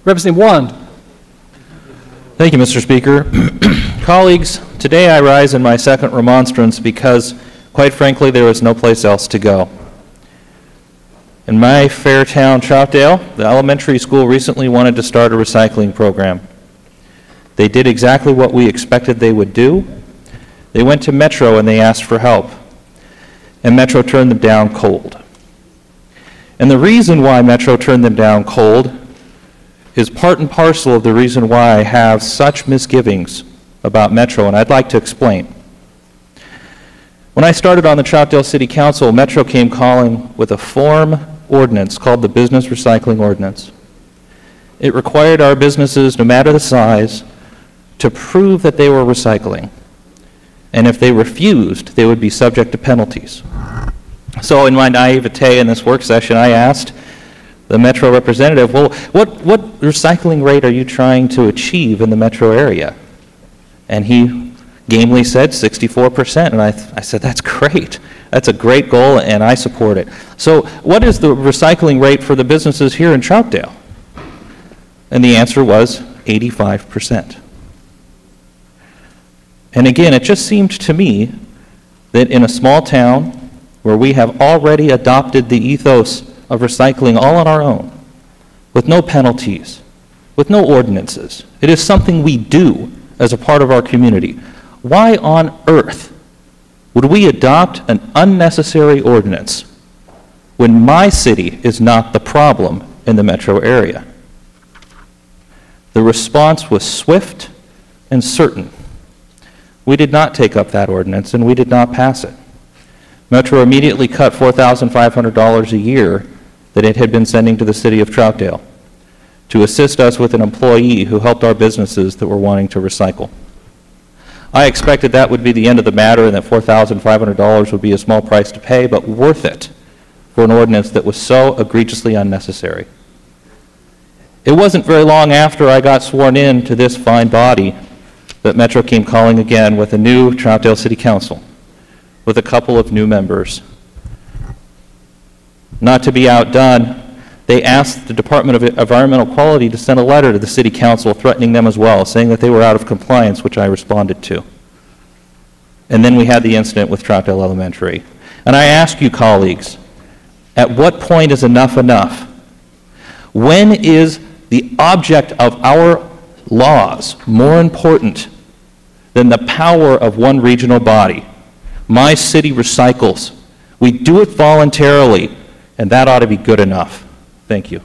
Representative Wand. Thank you, Mr. Speaker. Colleagues, today I rise in my second remonstrance because, quite frankly, there is no place else to go. In my fair town, Troutdale, the elementary school recently wanted to start a recycling program. They did exactly what we expected they would do. They went to Metro and they asked for help, and Metro turned them down cold. And the reason why Metro turned them down cold is part and parcel of the reason why I have such misgivings about Metro, and I'd like to explain. When I started on the Troutdale City Council, Metro came calling with a form ordinance called the Business Recycling Ordinance. It required our businesses, no matter the size, to prove that they were recycling. And if they refused, they would be subject to penalties. So in my naivete in this work session, I asked the Metro representative, well, what recycling rate are you trying to achieve in the Metro area? And he gamely said 64%, and I said, that's great. That's a great goal, and I support it. So what is the recycling rate for the businesses here in Troutdale? And the answer was 85%. And again, it just seemed to me that in a small town where we have already adopted the ethos of recycling all on our own, with no penalties, with no ordinances, it is something we do as a part of our community. Why on earth would we adopt an unnecessary ordinance when my city is not the problem in the metro area? The response was swift and certain. We did not take up that ordinance, and we did not pass it. Metro immediately cut $4,500 a year that it had been sending to the city of Troutdale to assist us with an employee who helped our businesses that were wanting to recycle. I expected that would be the end of the matter and that $4,500 would be a small price to pay, but worth it for an ordinance that was so egregiously unnecessary. It wasn't very long after I got sworn in to this fine body that Metro came calling again with a new Troutdale City Council, with a couple of new members. Not to be outdone, they asked the Department of Environmental Quality to send a letter to the City Council threatening them as well, saying that they were out of compliance, which I responded to. And then we had the incident with Troutdale Elementary. And I ask you, colleagues, at what point is enough enough? When is the object of our laws more important than the power of one regional body? My city recycles. We do it voluntarily, and that ought to be good enough. Thank you.